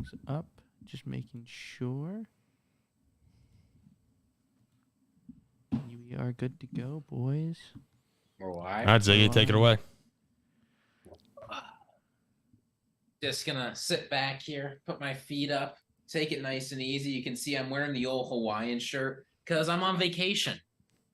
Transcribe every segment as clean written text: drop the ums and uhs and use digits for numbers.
things up. Just making sure. We are good to go, boys. We're live. All right, Ziggy, take it away. Just gonna sit back here, put my feet up, take it nice and easy. You can see I'm wearing the old Hawaiian shirt because I'm on vacation.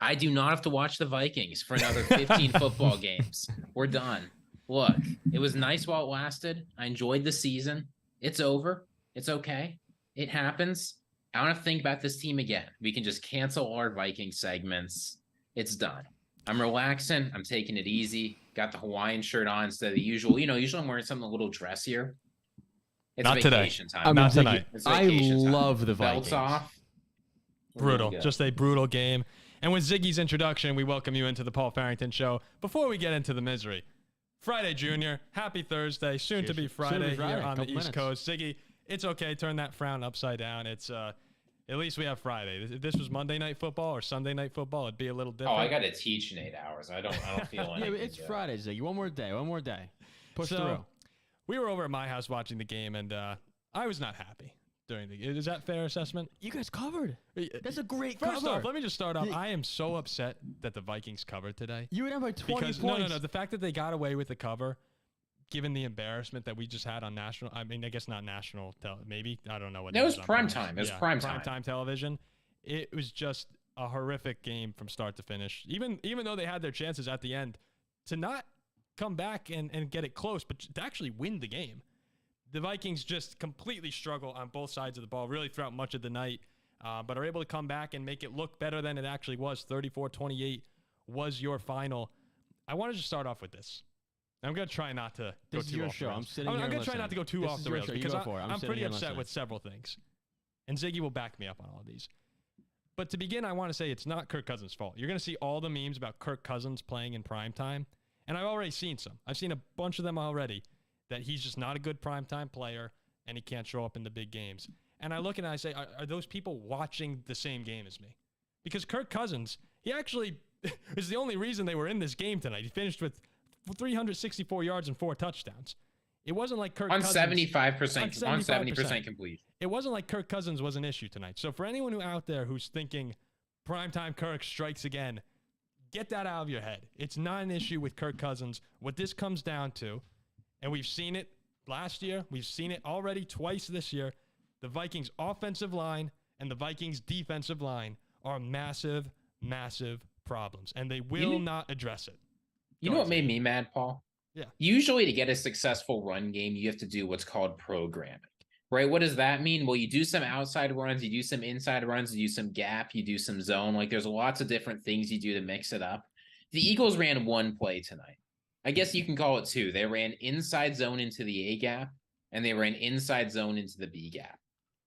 I do not have to watch the Vikings for another 15 football games. We're done. Look, it was nice while it lasted. I enjoyed the season. It's over. It's okay. It happens. I don't have to think about this team again. We can just cancel our Viking segments. It's done. I'm relaxing. I'm taking it easy. Got the Hawaiian shirt on instead of the usual. Usually I'm wearing something a little dressier. It's Not vacation today. time. Not tonight. It's vacation time. love the Vikings. Belts off. Brutal. Just a brutal game. And with Ziggy's introduction, we welcome you into the Paul Farrington Show. Before we get into the misery, Friday, Junior. Happy Thursday. Soon to be Friday here on the East Coast. Ziggy, it's okay. Turn that frown upside down. It's at least we have Friday. If this was Monday Night Football or Sunday Night Football, it'd be a little different. Oh, I got to teach in 8 hours. I don't feel anything. Yeah, but it's Friday, Ziggy. One more day. Push through. We were over at my house watching the game, and I was not happy during the game. Is that fair assessment? You guys covered. That's a great First cover. off, let me just start off. I am so upset that the Vikings covered today. You would have by 20 points. No. The fact that they got away with the cover, given the embarrassment that we just had on national, I mean, I guess not national, maybe. I don't know what it was prime time. It was prime time television. It was just a horrific game from start to finish. Even though they had their chances at the end to not come back and get it close, but to actually win the game. The Vikings just completely struggle on both sides of the ball, really throughout much of the night, but are able to come back and make it look better than it actually was. 34-28 was your final. I want to just start off with this. I'm going to try not to go too off the rails. I'm going to try not to go too off the rails because I'm pretty upset with several things. And Ziggy will back me up on all of these. But to begin, I want to say it's not Kirk Cousins' fault. You're going to see all the memes about Kirk Cousins playing in primetime, and I've already seen some. I've seen a bunch of them already, that he's just not a good primetime player, and he can't show up in the big games. And I look and I say, are those people watching the same game as me? Because Kirk Cousins, he actually is the only reason they were in this game tonight. He finished with 364 yards and 4 touchdowns. It wasn't like Kirk Cousins. 75% complete. It wasn't like Kirk Cousins was an issue tonight. So for anyone out there who's thinking primetime Kirk strikes again, get that out of your head. It's not an issue with Kirk Cousins. What this comes down to, and we've seen it last year, we've seen it already twice this year, the Vikings offensive line and the Vikings defensive line are massive, massive problems, and they will not address it. You know what made me mad, Paul? Yeah. Usually to get a successful run game, you have to do what's called programming, right? What does that mean? Well, you do some outside runs, you do some inside runs, you do some gap, you do some zone. Like there's lots of different things you do to mix it up. The Eagles ran one play tonight. I guess you can call it two. They ran inside zone into the A gap, and they ran inside zone into the B gap.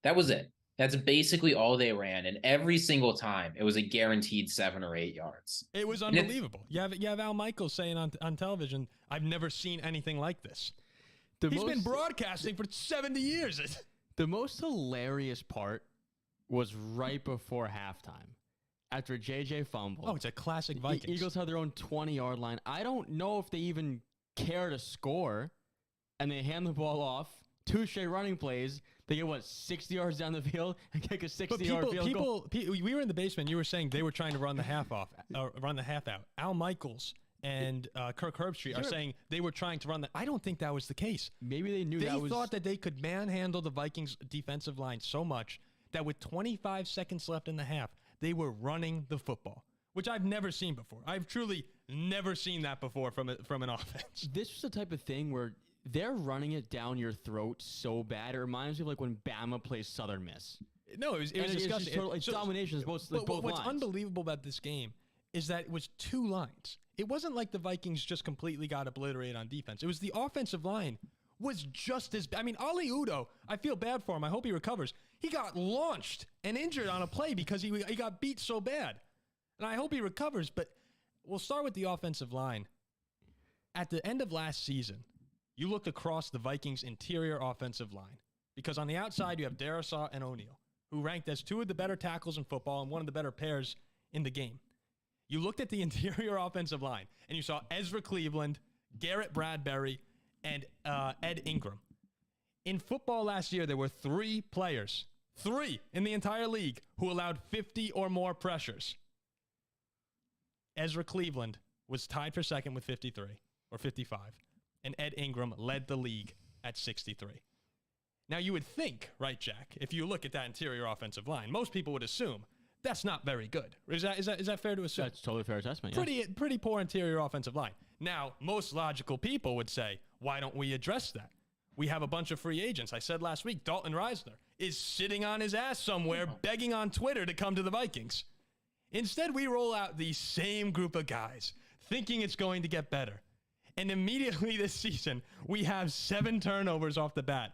That was it. That's basically all they ran, and every single time it was a guaranteed 7 or 8 yards. It was unbelievable. You have Al Michaels saying on television, "I've never seen anything like this." He's been broadcasting for 70 years. The most hilarious part was right before halftime, after JJ fumbled. Oh, it's a classic Vikings. The Eagles had their own 20-yard line. I don't know if they even care to score, and they hand the ball off. 2 straight running plays. They get, 60 yards down the field and kick a 60-yard field goal? We were in the basement. You were saying they were trying to run the half out. Al Michaels and Kirk Herbstreit are saying they were trying to run that. I don't think that was the case. Maybe they knew They thought that they could manhandle the Vikings defensive line so much that with 25 seconds left in the half, they were running the football, which I've never seen before. I've truly never seen that before from an offense. This was the type of thing where they're running it down your throat so bad. It reminds me of like when Bama plays Southern Miss. No, it was disgusting. Domination is both lines. What's unbelievable about this game is that it was 2 lines. It wasn't like the Vikings just completely got obliterated on defense. It was the offensive line was just as bad. I mean, Ali Udo, I feel bad for him. I hope he recovers. He got launched and injured on a play because he got beat so bad. And I hope he recovers, but we'll start with the offensive line. At the end of last season, you looked across the Vikings' interior offensive line because on the outside you have Darisaw and O'Neal, who ranked as 2 of the better tackles in football and one of the better pairs in the game. You looked at the interior offensive line and you saw Ezra Cleveland, Garrett Bradbury, and Ed Ingram. In football last year, there were 3 players, 3 in the entire league, who allowed 50 or more pressures. Ezra Cleveland was tied for second with 53 or 55, and Ed Ingram led the league at 63. Now, you would think, right, Jack, if you look at that interior offensive line, most people would assume that's not very good. Is that fair to assume? That's totally a fair assessment, yeah. Pretty poor interior offensive line. Now, most logical people would say, why don't we address that? We have a bunch of free agents. I said last week, Dalton Reisner is sitting on his ass somewhere begging on Twitter to come to the Vikings. Instead, we roll out the same group of guys, thinking it's going to get better. And immediately this season, we have 7 turnovers off the bat,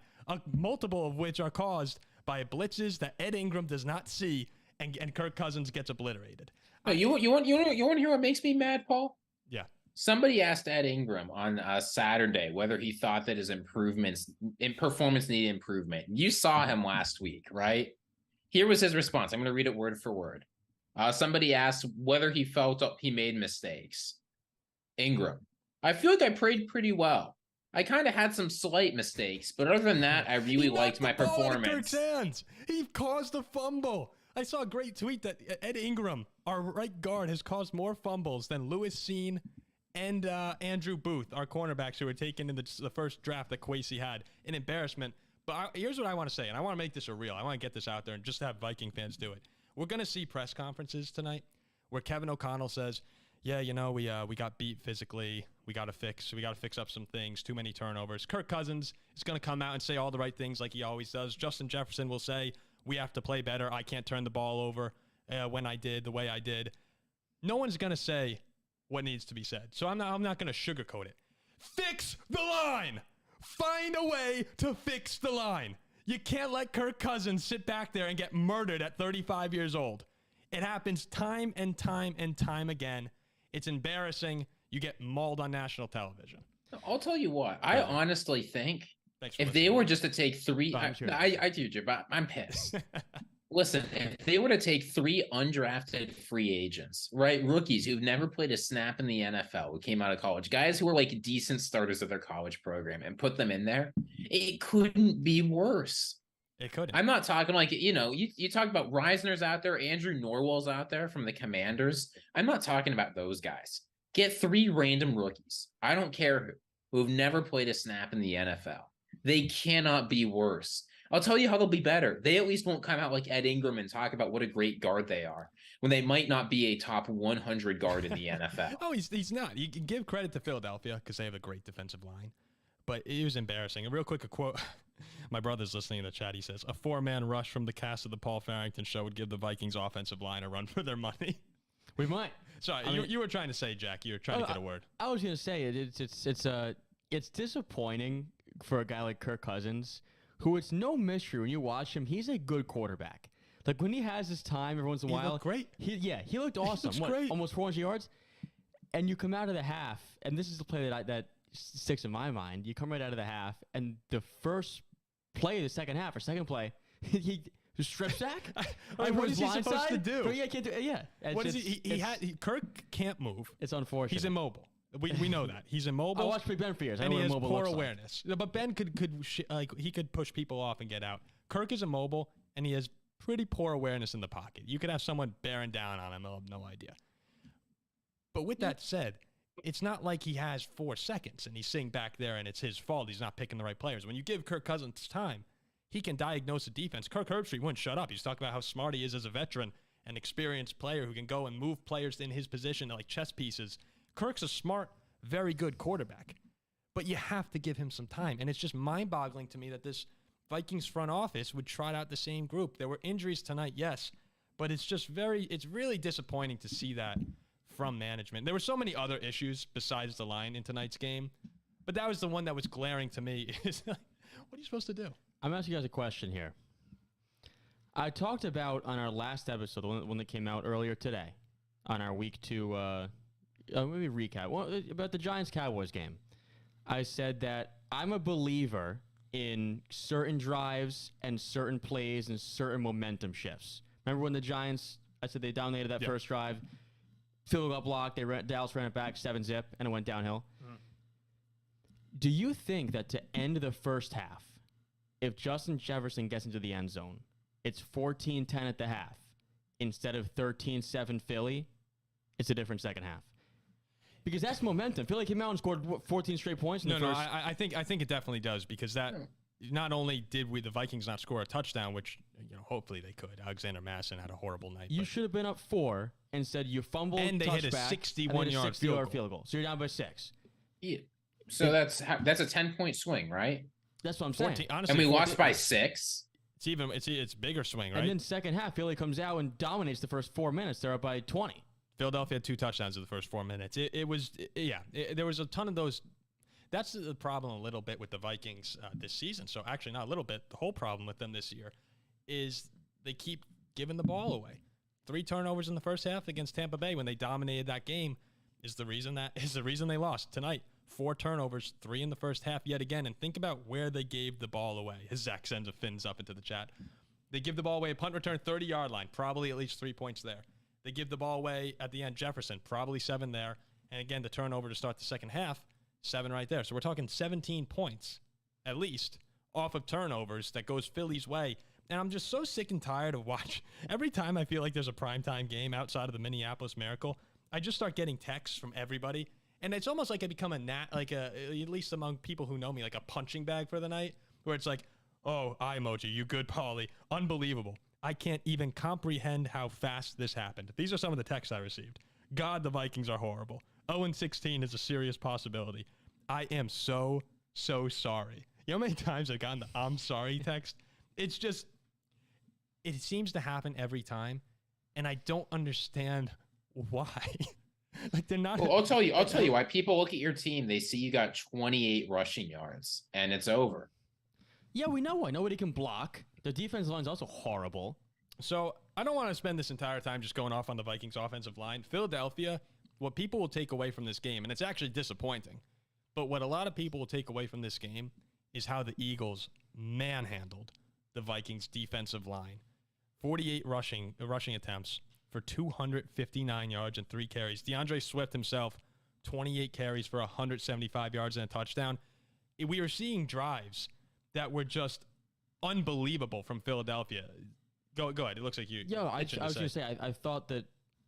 multiple of which are caused by blitzes that Ed Ingram does not see, and Kirk Cousins gets obliterated. Oh, you want to hear what makes me mad, Paul? Yeah. Somebody asked Ed Ingram on Saturday whether he thought that his improvements in performance needed improvement. You saw him last week, right? Here was his response. I'm going to read it word for word. Somebody asked whether he felt he made mistakes. Ingram, I feel like I played pretty well. I kind of had some slight mistakes, but other than that, I really liked my performance. He caused a fumble. I saw a great tweet that Ed Ingram, our right guard, has caused more fumbles than Lewis Seen and Andrew Booth, our cornerbacks who were taken in the first draft that Kwesi had. An embarrassment. But here's what I want to say, and I want to make this a real. I want to get this out there and just have Viking fans do it. We're going to see press conferences tonight where Kevin O'Connell says, yeah, we got beat physically. We got to fix up some things. Too many turnovers. Kirk Cousins is going to come out and say all the right things like he always does. Justin Jefferson will say, we have to play better. I can't turn the ball over the way I did. No one's going to say what needs to be said. So I'm not going to sugarcoat it. Fix the line. Find a way to fix the line. You can't let Kirk Cousins sit back there and get murdered at 35 years old. It happens time and time and time again. It's embarrassing. You get mauled on national television. I'll tell you what. I honestly think if they listening. were just to take 3, I do, but I'm pissed. Listen, if they were to take 3 undrafted free agents, right, rookies who've never played a snap in the NFL, who came out of college, guys who were like decent starters of their college program, and put them in there, it couldn't be worse. It couldn't. I'm not talking like, you talk about Reisner's out there, Andrew Norwell's out there from the Commanders. I'm not talking about those guys. Get 3 random rookies. I don't care who've never played a snap in the NFL. They cannot be worse. I'll tell you how they'll be better. They at least won't come out like Ed Ingram and talk about what a great guard they are when they might not be a top 100 guard in the NFL. Oh, he's not. You can give credit to Philadelphia because they have a great defensive line. But it was embarrassing. And real quick, a quote. My brother's listening in the chat. He says, a 4-man rush from the cast of the Paul Farrington Show would give the Vikings offensive line a run for their money. We might. Sorry, you were trying to say, Jack. You were trying to get a word. I was going to say it's disappointing for a guy like Kirk Cousins, who it's no mystery when you watch him, he's a good quarterback. Like when he has his time every once in a while. He looked great. He looked awesome. Great. Almost 400 yards. And you come out of the half, and this is the play that sticks in my mind. You come right out of the half, and the first play of the second half, or second play, he strip sack. What is he supposed to do? Yeah, can't do. Yeah. What is he? Kirk can't move. It's unfortunate. He's immobile. We know that he's immobile. I watched Big Ben for years. And he has poor awareness. Like. But Ben he could push people off and get out. Kirk is immobile, and he has pretty poor awareness in the pocket. You could have someone bearing down on him. He'll have no idea. But with that said, it's not like he has 4 seconds and he's sitting back there and it's his fault he's not picking the right players. When you give Kirk Cousins time, he can diagnose the defense. Kirk Herbstreit wouldn't shut up. He's talking about how smart he is as a veteran, an experienced player who can go and move players in his position like chess pieces. Kirk's a smart, very good quarterback. But you have to give him some time. And it's just mind-boggling to me that this Vikings front office would trot out the same group. There were injuries tonight, yes. But it's really disappointing to see that from management. There were so many other issues besides the line in tonight's game. But that was the one that was glaring to me. What are you supposed to do? I'm asking you guys a question here. I talked about on our last episode, the one that came out earlier today, on our week 2, maybe recap, about the Giants-Cowboys game. I said that I'm a believer in certain drives and certain plays and certain momentum shifts. Remember when the Giants, I said they dominated that first drive, field goal block, Dallas ran it back 7-zip, and it went downhill. Mm. Do you think that to end the first half, if Justin Jefferson gets into the end zone, it's 14-10 at the half. Instead of 13-7 Philly, it's a different second half. Because that's momentum. Philly came out and scored 14 straight points in the first. I think it definitely does, because that not only did the Vikings not score a touchdown, which hopefully they could. Alexander Masson had a horrible night. You should have been up 4 and said you fumbled, and they hit a 61-yard field goal. So you're down by 6. Yeah. So that's a 10-point swing, right? That's what I'm saying. 14, honestly, And we 14, lost by 6. It's bigger swing, right? And then second half, Philly comes out and dominates the first 4 minutes. They're up by 20. Philadelphia had 2 touchdowns in the first 4 minutes. There was a ton of those. That's the problem a little bit with the Vikings this season. So actually not a little bit. The whole problem with them this year is they keep giving the ball away. 3 turnovers in the first half against Tampa Bay when they dominated that game is the reason they lost tonight. 4 turnovers, 3 in the first half yet again. And think about where they gave the ball away. As Zach sends a fins up into the chat. They give the ball away, a punt return, 30-yard line, probably at least 3 points there. They give the ball away at the end, Jefferson, probably 7 there. And again, the turnover to start the second half, 7 right there. So we're talking 17 points, at least, off of turnovers that goes Philly's way. And I'm just so sick and tired of watching. Every time I feel like there's a primetime game outside of the Minneapolis Miracle, I just start getting texts from everybody. And it's almost like I become at least among people who know me, like a punching bag for the night, where it's like, oh, eye emoji, you good, Paulie. Unbelievable. I can't even comprehend how fast this happened. These are some of the texts I received. God, the Vikings are horrible. 0-16 is a serious possibility. I am so sorry. You know how many times I've gotten the I'm sorry text? It's just, it seems to happen every time, and I don't understand why. Like, they're not. Well, I'll tell you why. People look at your team, they see you got 28 rushing yards, and it's over. Yeah, we know why. Nobody can block. The defensive line's also horrible. So I don't want to spend this entire time just going off on the Vikings offensive line. Philadelphia, what people will take away from this game, and it's actually disappointing, but what a lot of people will take away from this game is how the Eagles manhandled the Vikings defensive line. 48 rushing attempts for 259 yards and 3 carries. DeAndre Swift himself, 28 carries for 175 yards and a touchdown. We were seeing drives that were just unbelievable from Philadelphia. Go ahead. It looks like you. Yeah, I was going to say, I thought that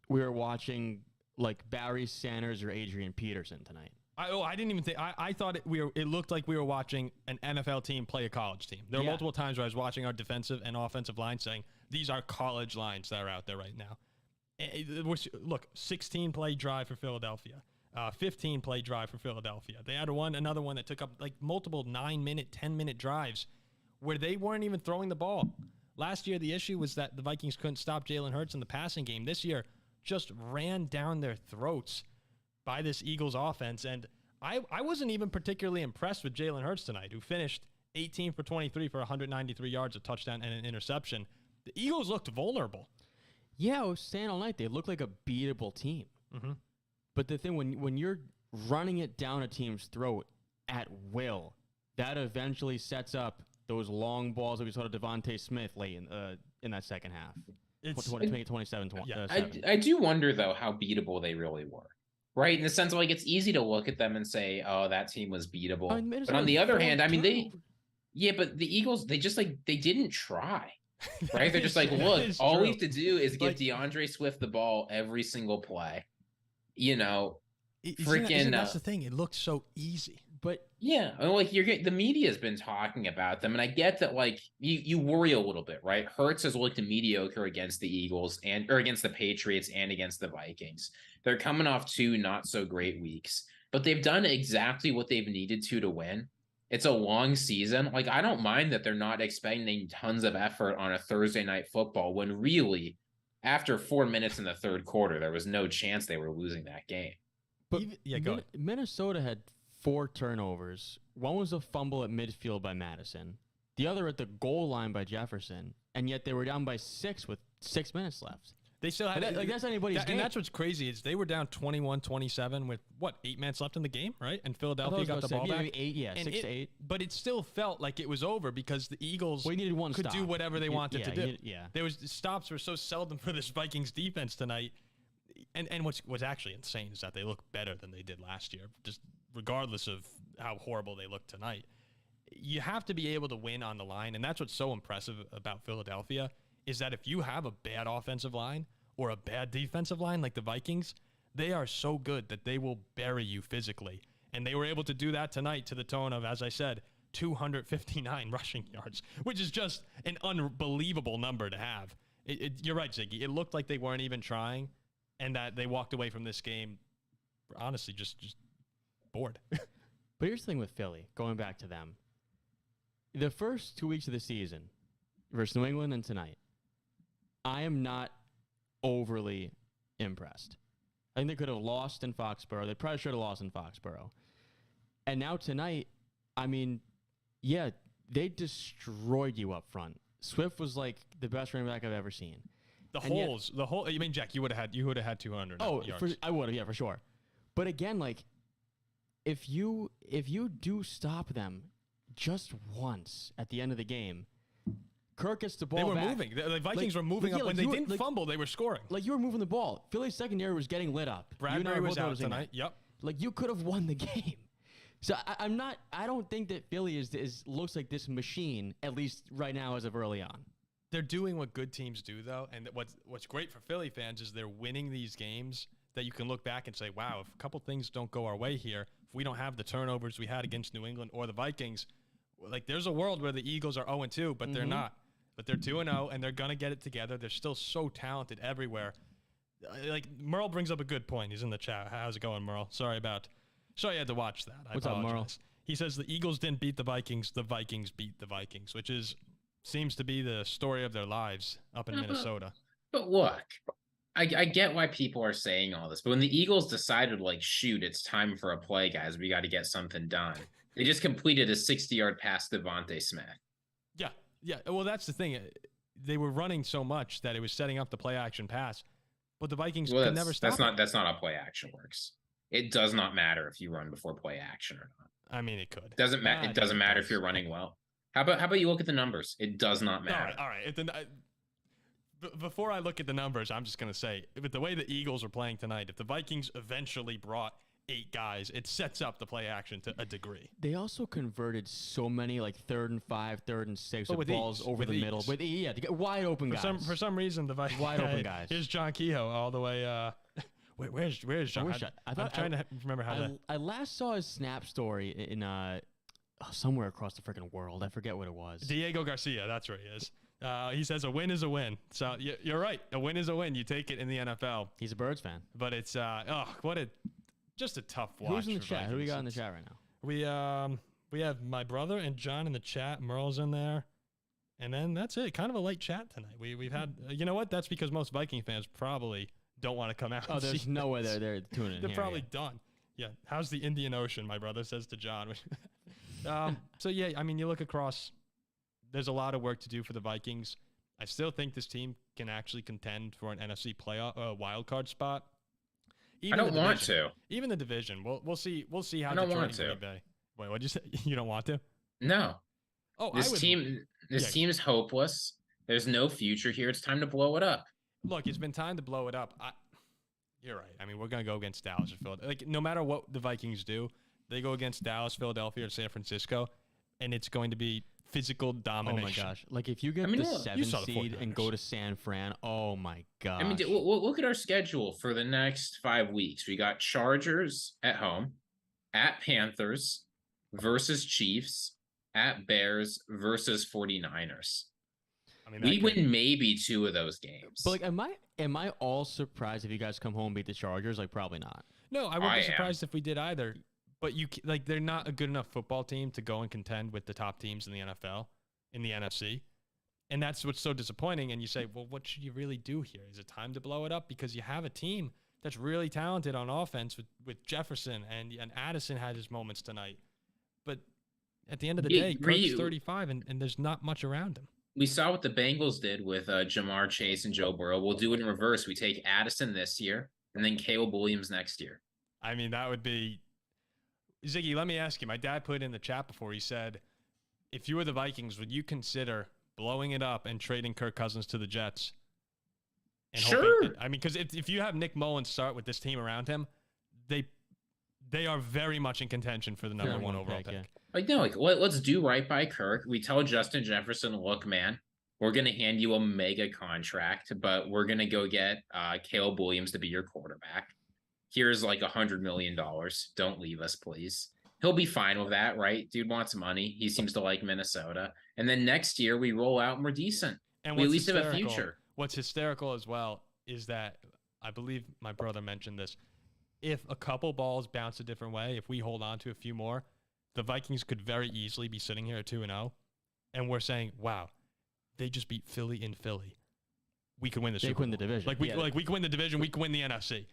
we were watching like Barry Sanders or Adrian Peterson tonight. I didn't even think. I thought it looked like we were watching an NFL team play a college team. There were multiple times where I was watching our defensive and offensive line saying, these are college lines that are out there right now. Look, 16-play drive for Philadelphia. 15-play drive for Philadelphia. They had another one that took up like multiple 9-minute, 10-minute drives where they weren't even throwing the ball. Last year, the issue was that the Vikings couldn't stop Jalen Hurts in the passing game. This year, just ran down their throats by this Eagles offense. And I wasn't even particularly impressed with Jalen Hurts tonight, who finished 18 for 23 for 193 yards, a touchdown, and an interception. The Eagles looked vulnerable. Yeah, I was saying all night, they look like a beatable team. Mm-hmm. But the thing, when you're running it down a team's throat at will, that eventually sets up those long balls that we saw to Devontae Smith late in that second half. It's 27. I do wonder, though, how beatable they really were. Right? In the sense of, like, it's easy to look at them and say, oh, that team was beatable. But on the other hand, I mean, but the Eagles, they didn't try. Right? They're just like, look, all we have to do is give DeAndre Swift the ball every single play. That's the thing. It looked so easy. But yeah, like the media's been talking about them, and I get that. Like you worry a little bit, right? Hurts has looked mediocre against the Eagles or against the Patriots and against the Vikings. They're coming off 2 not so great weeks, but they've done exactly what they've needed to win. It's a long season. Like, I don't mind that they're not expending tons of effort on a Thursday night football when really, after 4 minutes in the third quarter, there was no chance they were losing that game. But Minnesota had 4 turnovers. One was a fumble at midfield by Madison. The other at the goal line by Jefferson. And yet they were down by 6 with 6 minutes left. They still had that's anybody's game. And that's what's crazy is they were down 21-27 with 8 minutes left in the game, right? And Philadelphia got the ball back. 6 to 8. But it still felt like it was over because the Eagles could do whatever they wanted to do. There was stops were so seldom for this Vikings defense tonight. And what's actually insane is that they look better than they did last year, just regardless of how horrible they look tonight. you have to be able to win on the line, and that's what's so impressive about Philadelphia is that if you have a bad offensive line or a bad defensive line like the Vikings, they are so good that they will bury you physically. And they were able to do that tonight to the tone of, as I said, 259 rushing yards, which is just an unbelievable number to have. You're right, Ziggy. It looked like they weren't even trying, and that they walked away from this game, honestly, just bored. But here's the thing with Philly, going back to them. The first 2 weeks of the season versus New England and tonight, I am not overly impressed. I think they could have lost in Foxborough. They probably should have lost in Foxborough. And now tonight, I mean, yeah, they destroyed you up front. Swift was like the best running back I've ever seen. I mean, Jack, you would have had 200 yards. I would have, yeah, for sure. But again, like, if you do stop them just once at the end of the game, Kirk gets the ball They were back. moving. The Vikings were moving up. When they didn't fumble, they were scoring. Like, you were moving the ball. Philly's secondary was getting lit up. Bradbury was out tonight. Yep. Like, you could have won the game. So I don't think that Philly looks like this machine, at least right now as of early on. They're doing what good teams do, though. And what's great for Philly fans is they're winning these games that you can look back and say, wow, if a couple things don't go our way here, if we don't have the turnovers we had against New England or the Vikings, like, there's a world where the Eagles are 0-2, but they're not. But they're 2-0, and they're going to get it together. They're still so talented everywhere. Like, Merle brings up a good point. He's in the chat. How's it going, Merle? Sorry you had to watch that. What's up, Merle? He says the Eagles didn't beat the Vikings beat the Vikings, which seems to be the story of their lives up in Minnesota. But look, I get why people are saying all this, but when the Eagles decided, like, shoot, it's time for a play, guys, we got to get something done. They just completed a 60-yard pass to Devontae Smith. Yeah. Well, that's the thing. They were running so much that it was setting up the play action pass, but the Vikings could never stop. That's not how play action works. It does not matter if you run before play action or not. I mean, it could. It doesn't matter if you're running well. How about you look at the numbers? It does not matter. All right. Before I look at the numbers, I'm just going to say, with the way the Eagles are playing tonight, if the Vikings eventually brought 8 guys, it sets up the play action to a degree. They also converted so many, like, 3rd and 5, 3rd and 6 with balls over the middle. To get wide open guys. For some reason, the Vikings wide open guys. Here's John Kehoe all the way. Where's John? I'm trying to remember how I last saw his snap story in somewhere across the freaking world. I forget what it was. Diego Garcia, that's where he is. He says a win is a win. So you're right. A win is a win. You take it in the NFL. He's a Birds fan. But it's just a tough watch. Who's in the chat? Who we got in the chat right now? We have my brother and John in the chat. Merle's in there. And then that's it. Kind of a light chat tonight. We've had, you know what? That's because most Viking fans probably don't want to come out. Oh, there's no way they're tuning in. They're here, probably done. Yeah. How's the Indian Ocean? My brother says to John. So yeah, I mean, you look across. There's a lot of work to do for the Vikings. I still think this team can actually contend for an NFC playoff wild card spot. I don't want to. Even the division. We'll see. We'll see how. I don't want to. Wait, what'd you say? You don't want to? No. Oh, this team is hopeless. There's no future here. It's time to blow it up. Look, it's been time to blow it up. You're right. I mean, we're gonna go against Dallas or Philadelphia. Like, no matter what the Vikings do, they go against Dallas, Philadelphia, or San Francisco, and it's going to be physical domination. Oh my gosh! Like, if you get the 7th seed and go to San Fran, oh my gosh! I mean, look at our schedule for the next 5 weeks. We got Chargers at home, at Panthers versus Chiefs, at Bears versus 49ers. I mean, we win maybe 2 of those games. But, like, am I all surprised if you guys come home and beat the Chargers? Like, probably not. No, I wouldn't be surprised if we did either. But they're not a good enough football team to go and contend with the top teams in the NFL, in the NFC. And that's what's so disappointing. And you say, well, what should you really do here? Is it time to blow it up? Because you have a team that's really talented on offense with Jefferson, and Addison had his moments tonight. But at the end of the day, Kirk's 35, and there's not much around him. We saw what the Bengals did with Jamar Chase and Joe Burrow. We'll do it in reverse. We take Addison this year and then Caleb Williams next year. I mean, that would be... Ziggy, let me ask you. My dad put in the chat before. He said, if you were the Vikings, would you consider blowing it up and trading Kirk Cousins to the Jets? And sure. I mean, because if you have Nick Mullins start with this team around him, they are very much in contention for the number 1 overall pick. Yeah. Like, no, like let's do right by Kirk. We tell Justin Jefferson, look, man, we're gonna hand you a mega contract, but we're gonna go get Caleb Williams to be your quarterback. Here's like $100 million. Don't leave us, please. He'll be fine with that, right? Dude wants money. He seems to like Minnesota. And then next year we roll out and we're decent. And we at least have a future. What's hysterical as well is that I believe my brother mentioned this. If a couple balls bounce a different way, if we hold on to a few more, the Vikings could very easily be sitting here at 2-0, and we're saying, "Wow, they just beat Philly in Philly. We could win the Super Bowl. They could win the division. We could win the division. We could win the NFC.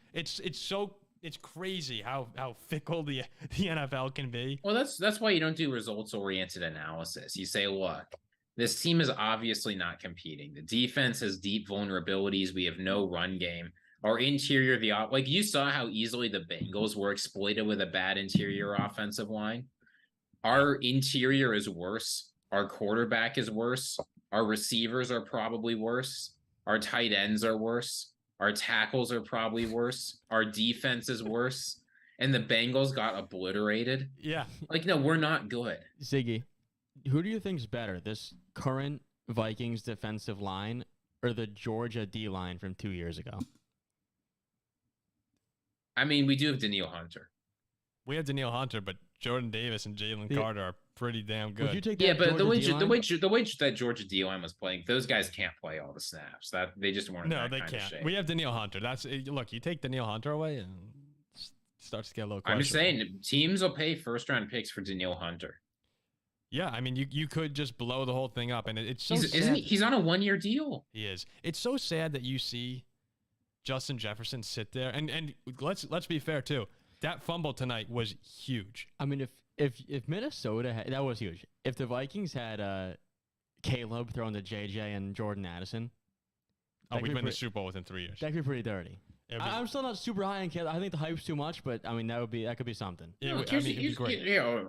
It's crazy how fickle the NFL can be." Well, that's why you don't do results-oriented analysis. You say, look, this team is obviously not competing. The defense has deep vulnerabilities. We have no run game. Our interior, like you saw how easily the Bengals were exploited with a bad interior offensive line. Our interior is worse. Our quarterback is worse. Our receivers are probably worse. Our tight ends are worse. Our tackles are probably worse. Our defense is worse. And the Bengals got obliterated. Yeah. Like, no, we're not good. Ziggy, who do you think's better, this current Vikings defensive line or the Georgia D line from 2 years ago? I mean, we do have Danielle Hunter. We have Danielle Hunter, but Jordan Davis and Jalen Carter are pretty damn good. Would you take that? Yeah, but the way D-line? that Georgia D line was playing, those guys can't play all the snaps. That they just weren't. No, that they kind of can't. shape. We have Danielle Hunter. Look. You take Danielle Hunter away, and it starts to get a little. I'm just questionable. saying, teams will pay first-round picks for Danielle Hunter. Yeah, I mean, you could just blow the whole thing up, and it's so sad. Isn't he? He's on a 1-year deal. He is. It's so sad that you see Justin Jefferson sit there, and let's be fair too. That fumble tonight was huge. I mean, if Minnesota had, that was huge. If the Vikings had Caleb throwing to JJ and Jordan Addison, We'd win the Super Bowl within 3 years. that could be pretty dirty. I'm still not super high on Caleb. I think the hype's too much, but I mean that could be something. It'd be great.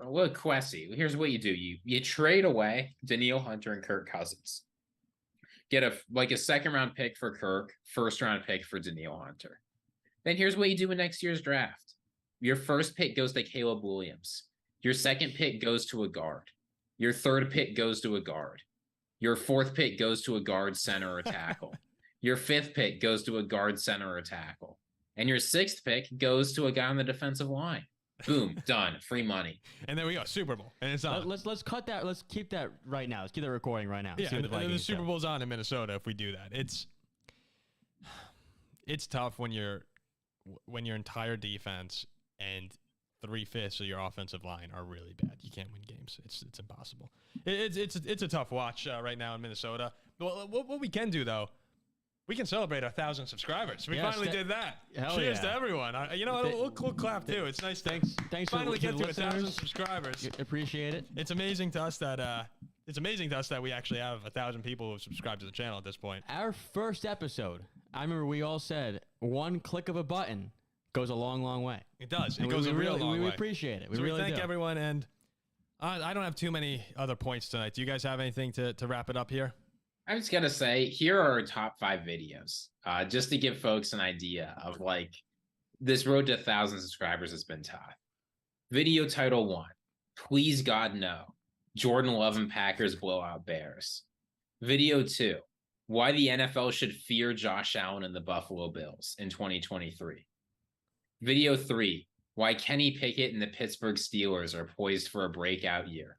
Look, Quessy, here's what you do: you trade away Danielle Hunter and Kirk Cousins, get a second-round pick for Kirk, first-round pick for Danielle Hunter. Then here's what you do in next year's draft: your first pick goes to Caleb Williams, your second pick goes to a guard, your third pick goes to a guard, your fourth pick goes to a guard, center, or tackle. Your fifth pick goes to a guard, center, or tackle. And your sixth pick goes to a guy on the defensive line. Boom, done. Free money. And there we go, Super Bowl. And it's on. Let's cut that. Let's keep that right now. Let's keep the recording right now. Yeah, and the Super Bowl's on in Minnesota if we do that. It's tough when your entire defense and 3/5 of your offensive line are really bad. You can't win games. It's impossible. It's a tough watch right now in Minnesota. Well, what we can do though, we can celebrate our 1,000 subscribers. We finally did that. Cheers to everyone. We'll clap too. It's nice. Thanks. Finally to get to 1,000 listeners. subscribers. Appreciate it. It's amazing to us that we actually have 1,000 people who have subscribed to the channel at this point. Our first episode, I remember we all said one click of a button goes a long, long way. It does. It And goes a real really, long way. We appreciate it. We So really thank do. everyone, and I don't have too many other points tonight. Do you guys have anything to wrap it up here? I was going to say, here are our top 5 videos, just to give folks an idea of like this road to 1,000 subscribers has been tough. Video title 1, Please God No, Jordan Love and Packers blow out Bears. Video 2, Why the NFL should fear Josh Allen and the Buffalo Bills in 2023. Video 3, Why Kenny Pickett and the Pittsburgh Steelers are poised for a breakout year.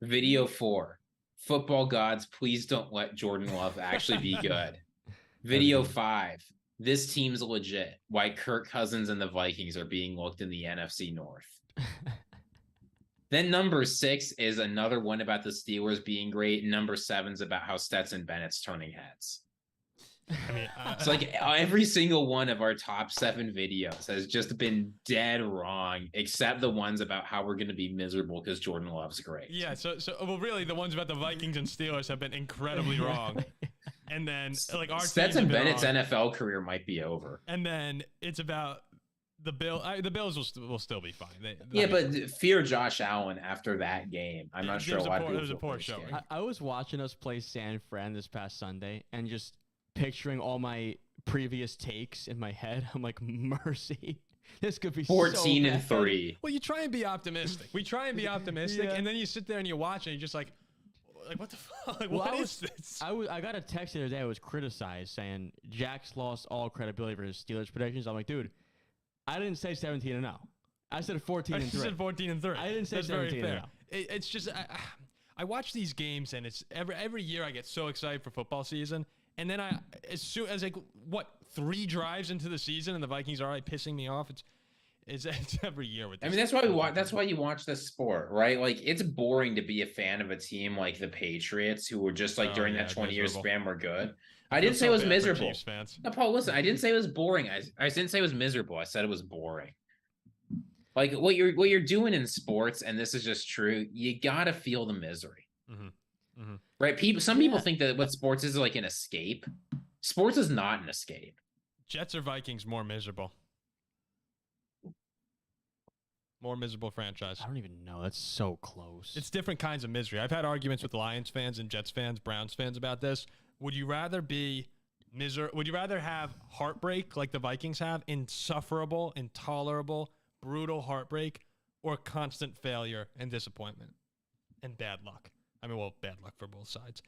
Video 4, Football gods, please don't let Jordan Love actually be good. Video 5, this team's legit. Why Kirk Cousins and the Vikings are being looked in the NFC North. Then number 6 is another one about the Steelers being great. Number 7 is about how Stetson Bennett's turning heads. I mean, It's like every single one of our top 7 videos has just been dead wrong, except the ones about how we're going to be miserable because Jordan Love's great. yeah. So well, really, the ones about the Vikings and Steelers have been incredibly wrong. And then like our Stetson Bennett's wrong. NFL career might be over. And then it's about the Bills. The Bills will still be fine. But fear Josh Allen after that game. I'm not sure why. It was a poor showing. I was watching us play San Fran this past Sunday and just picturing all my previous takes in my head. I'm like, mercy. This could be 14 so and bad. 3. Well, you try and be optimistic. We try and be optimistic, Yeah. and then you sit there and you watch, and you're just like what the fuck? Like, Well, what is this? I got a text the other day. I was criticized saying Jack's lost all credibility for his Steelers predictions. I'm like, dude, I didn't say 17 and 0. I said 14 and 3. I said 14 and 3. I didn't say That's 17 very and fair. 0. It's just I watch these games, and it's every year I get so excited for football season, and then as soon as like 3 drives into the season, and the Vikings are already pissing me off. It's every year with this. I mean, that's why we watch. That's why you watch this sport, right? Like, it's boring to be a fan of a team like the Patriots, who were just like during that 20-year span were good. I didn't say it was miserable. No, Paul, listen, I didn't say it was boring. I didn't say it was miserable. I said it was boring. Like what you're doing in sports, and this is just true. You gotta feel the misery, right? Some people think that what sports is like an escape. Sports is not an escape. Jets or Vikings more miserable? More miserable franchise. I don't even know. That's so close. It's different kinds of misery. I've had arguments with Lions fans and Jets fans, Browns fans about this. Would you rather be Would you rather have heartbreak like the Vikings have, insufferable, intolerable, brutal heartbreak, or constant failure and disappointment and bad luck? I mean, well, bad luck for both sides.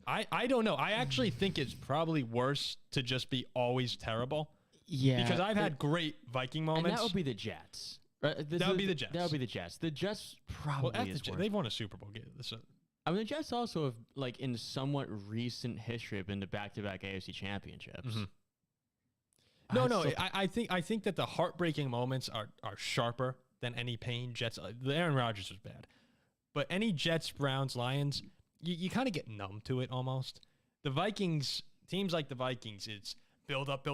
I don't know. I actually think it's probably worse to just be always terrible. Yeah, because I've had great Viking moments. And that would be the Jets. Right? That would be the Jets. That would be the Jets. The Jets probably is worse. They've won a Super Bowl game. I mean, the Jets also have, like, in somewhat recent history, have been to back-to-back AFC championships. Mm-hmm. No. I think that the heartbreaking moments are sharper than any pain. Jets. The Aaron Rodgers was bad, but any Jets, Browns, Lions, you kind of get numb to it almost. The Vikings, teams like the Vikings, it's build up.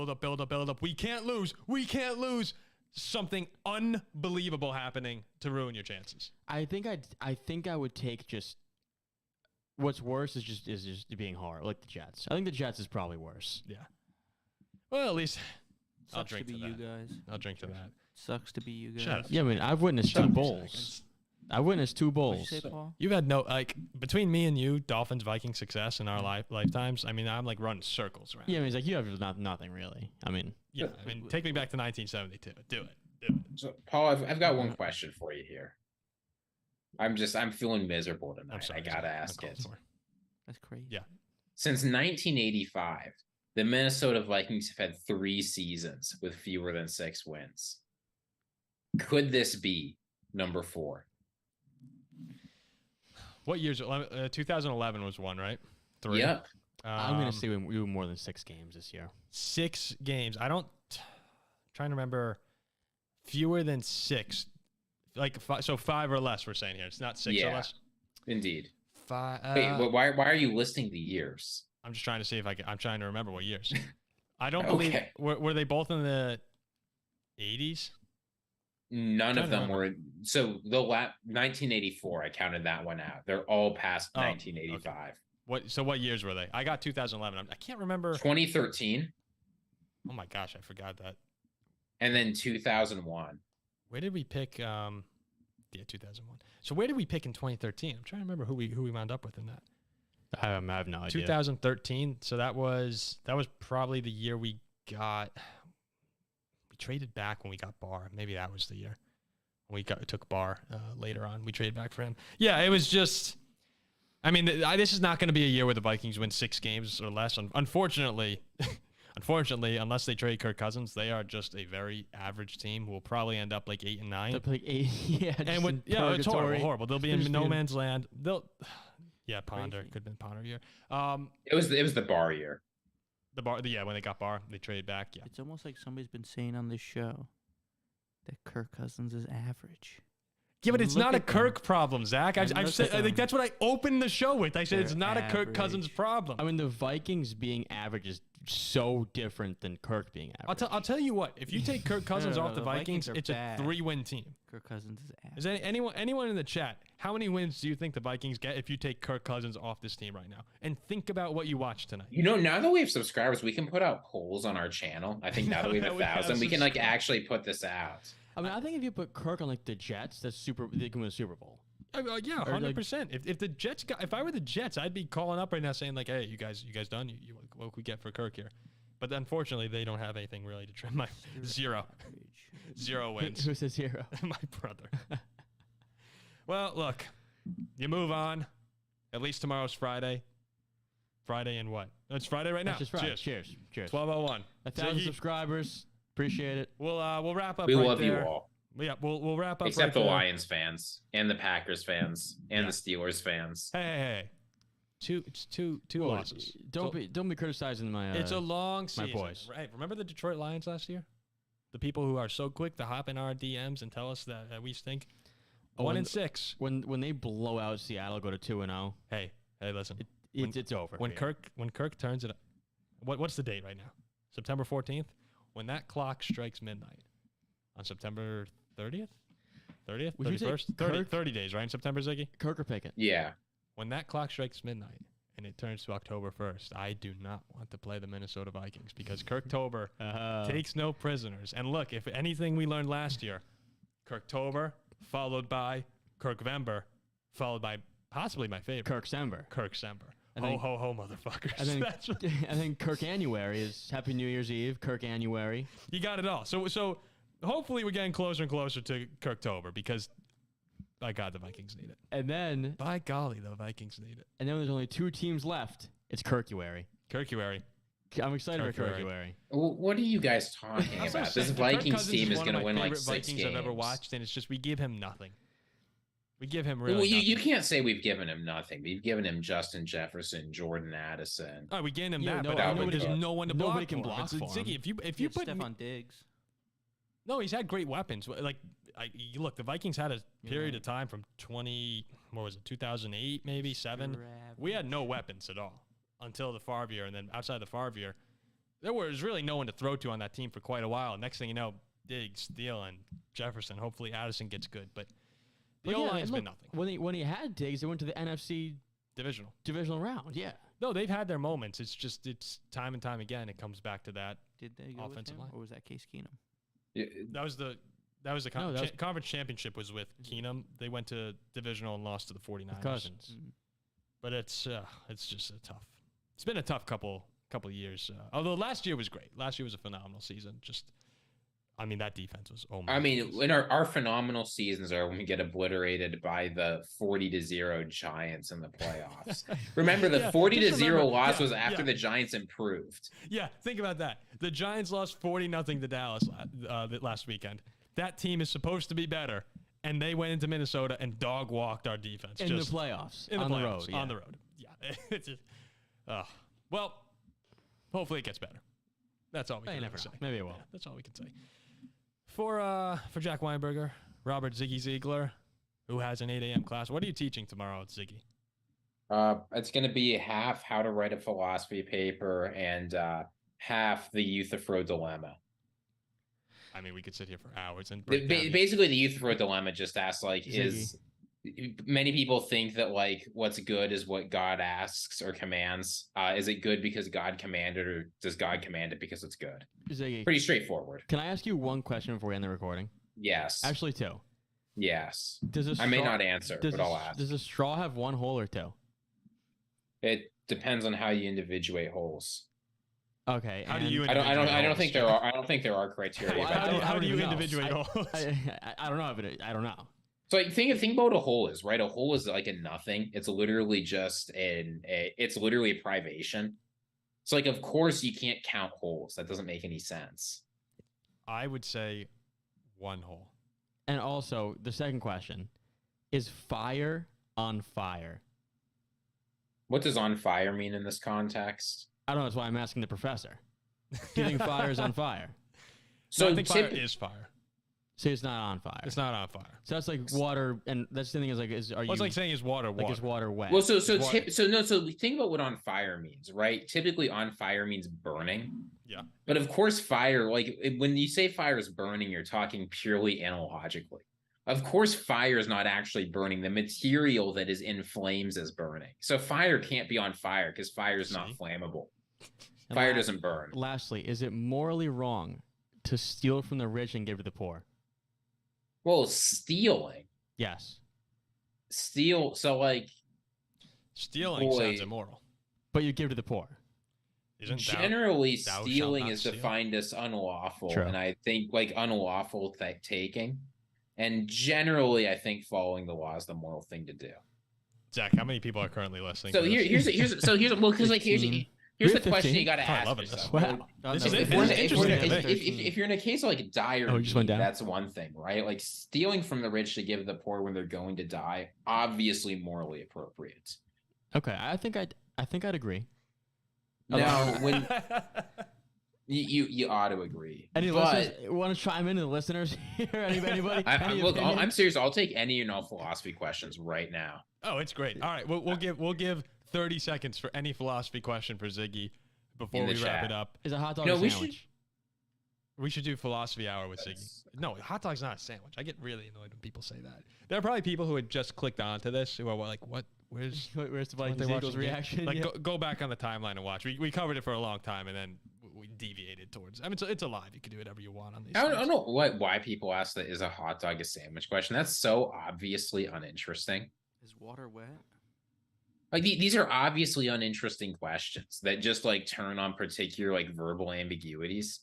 We can't lose. Something unbelievable happening to ruin your chances. I think I would take just what's worse is just being hard, like the Jets. I think the Jets is probably worse. Yeah. Well, at least I'll Sucks drink to be to you that. guys. I'll drink to that. Sucks to be you guys. Shut up. Yeah, I mean, I've witnessed two bowls. I've witnessed 2 What'd bowls. you say, Paul? You've had between me and you, Dolphins, Viking success in our lifetimes. I mean, I'm like running circles around. Yeah, I mean, it's like you have nothing really. I mean, Yeah, I mean, take me back to 1972. Do it. So, Paul, I've got one question for you here. I'm feeling miserable tonight. I'm sorry. I gotta ask it. That's crazy. Yeah. Since 1985, the Minnesota Vikings have had 3 seasons with fewer than 6 wins. Could this be number 4? What years? 2011 was one, right? 3. Yep. I'm gonna say we were more than 6 games this year. 6 games. Trying to remember. Fewer than 6, like 5 or less. We're saying here. It's not 6 or less. Indeed. 5. Wait, why are you listing the years? I'm just trying to see if I'm trying to remember what years. I don't believe. Were they both in the 80s? None of them were. So the 1984, I counted that one out. They're all past 1985. Okay. What years were they? I got 2011. I can't remember. 2013. Oh my gosh, I forgot that. And then 2001. Where did we pick? Yeah, 2001. So where did we pick in 2013? I'm trying to remember who we wound up with in that. I have no idea. 2013. So that was probably the year we traded back when we got Barr. Maybe that was the year we took Barr later on. We traded back for him. Yeah, it was just. I mean, this is not going to be a year where the Vikings win 6 games or less. Unfortunately. Unfortunately, unless they trade Kirk Cousins, they are just a very average team who will probably end up like 8 and 9. They'll be like 8, it's horrible. They'll be in no man's land. Ponder could have been Ponder year. It was the Barr year. When they got Barr, they traded back. Yeah, It's almost like somebody's been saying on this show that Kirk Cousins is average. Yeah, but it's Look not a at Kirk problem, Zach. I've said. I think them. that's what I opened the show with. I said it's not a Kirk Cousins average. problem. I mean, the Vikings being average is so different than Kirk being average. I'll tell you what. If you take Kirk Cousins off the Vikings, are it's bad. a 3-win team. Kirk Cousins is average. Is there anyone in the chat? How many wins do you think the Vikings get if you take Kirk Cousins off this team right now? And think about what you watched tonight. Now that we have subscribers, we can put out polls on our channel. I think now that we have 1,000, we can actually put this out. I mean, I think if you put Kirk on like the Jets, they can win a Super Bowl. Yeah, 100%. If the Jets if I were the Jets, I'd be calling up right now saying like, "Hey, you guys done? What we get for Kirk here?" But unfortunately, they don't have anything really to trim my zero wins. Who says 0? My brother. Well, look, you move on. At least tomorrow's Friday. Friday and what? It's Friday right now. That's just Friday. Cheers. Cheers. 12:01. 1,000 Ziggy. subscribers. Appreciate it. We'll wrap up. We right love there. you all. Yeah, we'll wrap up. Except right the there. Lions fans and the Packers fans and Yeah. the Steelers fans. Hey. It's two Whoa, losses. Don't be criticizing my. It's a long season. boys. Right? Remember the Detroit Lions last year? The people who are so quick to hop in our DMs and tell us that we stink. 1-6. When they blow out Seattle, go to 2-0. Hey, listen. It's over. When here. Kirk turns it, what's the date right now? September 14th. When that clock strikes midnight on September 30th, Would you say 31st, Kirk- 30 days, right? In September, Ziggy. Kirk or Pickett? Yeah. When that clock strikes midnight and it turns to October 1st, I do not want to play the Minnesota Vikings because Kirktober takes no prisoners. And look, if anything we learned last year, Kirktober followed by Kirkvember, followed by possibly my favorite, Kirk Sember. Ho, ho, ho, motherfuckers. And then, That's what- and then Kirkanuary is Happy New Year's Eve. Kirkanuary. you got it all. So hopefully we're getting closer and closer to Kirktober because, by God, the Vikings need it. And then By golly, the Vikings need it. there's only 2 teams left. It's Kirkuary. Kirkuary. I'm excited for Kirkuary. Kirkuary. What are you guys talking That's what I'm about? saying. This Kirk Vikings Cousins team is one going of to my win like favorite 6 Vikings games. I've ever watched, and it's just we give him nothing. We give him really Well, you nothing. can't say we've given him nothing. We've given him Justin Jefferson, Jordan Addison. Oh, we gained him Yeah, that, no, but nobody there's can- no one to block. nobody can for him. block It's- for him. Ziggy, if you put Stephon Diggs. no, he's had great weapons. Like, look, the Vikings had a period of time from 2008 maybe 7. We had no weapons at all until the Favre year, and then outside the Favre year, there was really no one to throw to on that team for quite a while. Next thing you know, Diggs, Thielen, Jefferson. Hopefully, Addison gets good, but the But O-line's look, been nothing. When he had Diggs, they went to the NFC Divisional. round. Yeah. No, they've had their moments. It's time and time again. It comes back to that. Did they go Offensive with him, line. or was that Case Keenum? That was the No, that was- conference championship was with Keenum. They went to divisional and lost to the 49ers. Cousins. But it's just it's been a tough couple years. Although last year was great. Last year was a phenomenal season. That defense was I mean, when our phenomenal seasons are when we get obliterated by the 40-0 Giants in the playoffs. Remember, the Yeah, 40-0 just remember- loss yeah, was after yeah. the Giants improved. Yeah, think about that. The Giants lost 40-0 to Dallas last weekend. That team is supposed to be better, and they went into Minnesota and dog walked our defense In the playoffs. in the on playoffs, the road. Yeah. on the road. Yeah, it's just, well, hopefully it gets better. That's all we You can never say. know. Maybe it will. Yeah, that's all we can say. For Jack Weinberger, Robert Ziggy Ziegler, who has an 8 a.m. class. What are you teaching tomorrow at Ziggy? It's going to be half how to write a philosophy paper and half the Euthyphro dilemma. I mean, we could sit here for hours and break down these- Basically, the Euthyphro dilemma just asks, like, Ziggy. many people think that, like, what's good is what God asks or commands. Is it good because God commanded, or does God command it because it's good? Ziggy, Pretty straightforward. can I ask you one question before we end the recording? Yes. Actually, 2. Yes. Does a I may straw- not answer, does but a- I'll ask. Does a straw have 1 hole or 2? It depends on how you individuate holes. Okay. How do and- you I don't individuate think there holes? are. I don't think there are criteria. Well, about that. How do you even know. individuate holes? I don't know if it. I don't know. So, like, think about what a hole is, right? A hole is like a nothing. It's literally just it's literally a privation. So, like, of course you can't count holes. That doesn't make any sense. I would say 1 hole. And also, the second question is fire on fire. What does on fire mean in this context? I don't know. That's why I'm asking the professor. Do you think fire is on fire? So So I think fire tip- is fire. So it's not on fire. It's not on fire. So that's like water, and that's the thing is like, are Well, you it's like saying is water. like is water wet? Well, so Water. so think about what on fire means, right? Typically, on fire means burning. Yeah. But of course, fire, like, when you say fire is burning, you're talking purely analogically. Of course, fire is not actually burning. The material that is in flames is burning. So fire can't be on fire because fire is not See? flammable. And Fire doesn't burn. Lastly, is it morally wrong to steal from the rich and give to the poor? Well, stealing. Yes, So, like, Stealing Boy. sounds immoral. but you give to the poor. Generally, thou shalt stealing not is steal. defined as unlawful, True. and I think like unlawful taking. And generally, I think following the law is the moral thing to do. Zach, how many people are currently listening? So to this? here's well, because like here's 15. the We have question 15? you got to Probably ask loving this. yourself. Wow. This is If it. we're in This is a- if we're in a- interesting. if you're in a case of like dire Oh, you just went need, down. that's one thing, right? Like stealing from the rich to give to the poor when they're going to die, obviously morally appropriate. Okay, I think I'd agree. Now, when you ought to agree. Any But listeners want to chime in? The listeners here, anybody? Any look, opinion? I'm serious. I'll take any and all philosophy questions right now. Oh, it's great. All right, we'll give 30 seconds for any philosophy question for Ziggy before In we the wrap chat. it up. Is a hot dog No, a we sandwich? We should do philosophy hour with Ziggy. No, hot dog's not a sandwich. I get really annoyed when people say that. There are probably people who had just clicked onto this who are like, "What? Where's Where's the why Vikings aren't they Eagles watching the game?" reaction? Like, Yeah. go back on the timeline and watch. We covered it for a long time, and then we deviated towards. I mean, it's a live. You can do whatever you want on these. I don't things. know why people ask that is a hot dog a sandwich question. That's so obviously uninteresting. Is water wet? Like these are obviously uninteresting questions that just like turn on particular like verbal ambiguities.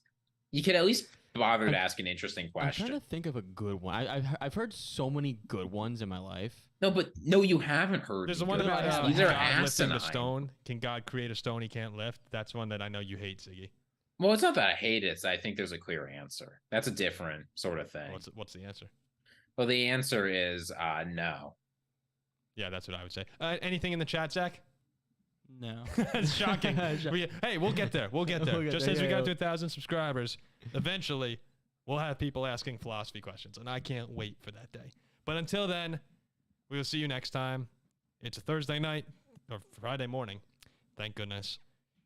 You could at least bother to ask an interesting I'm trying question. to think of a good one. I've heard so many good ones in my life. No, you haven't heard. There's the any one good about ones. These are God lifting the asinine. stone. Can God create a stone he can't lift? That's one that I know you hate, Ziggy. Well, it's not that I hate it. It's that I think there's a clear answer. That's a different sort of thing. What's the answer? Well, the answer is no. Yeah, that's what I would say. Anything in the chat, Zach? No. It's shocking. Hey, we'll get there. We'll get there. We'll get Just there, as we yeah, got yeah. to 1,000 subscribers, eventually we'll have people asking philosophy questions, and I can't wait for that day. But until then, we will see you next time. It's a Thursday night or Friday morning, thank goodness.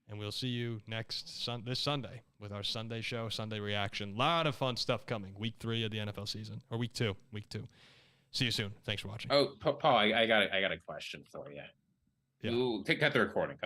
And we'll see you this Sunday with our Sunday show, Sunday reaction. Lot of fun stuff coming. Week 3 of the NFL season, or week 2. See you soon. Thanks for watching. Oh, Paul, I got a question for you. Yeah. Ooh, cut the recording.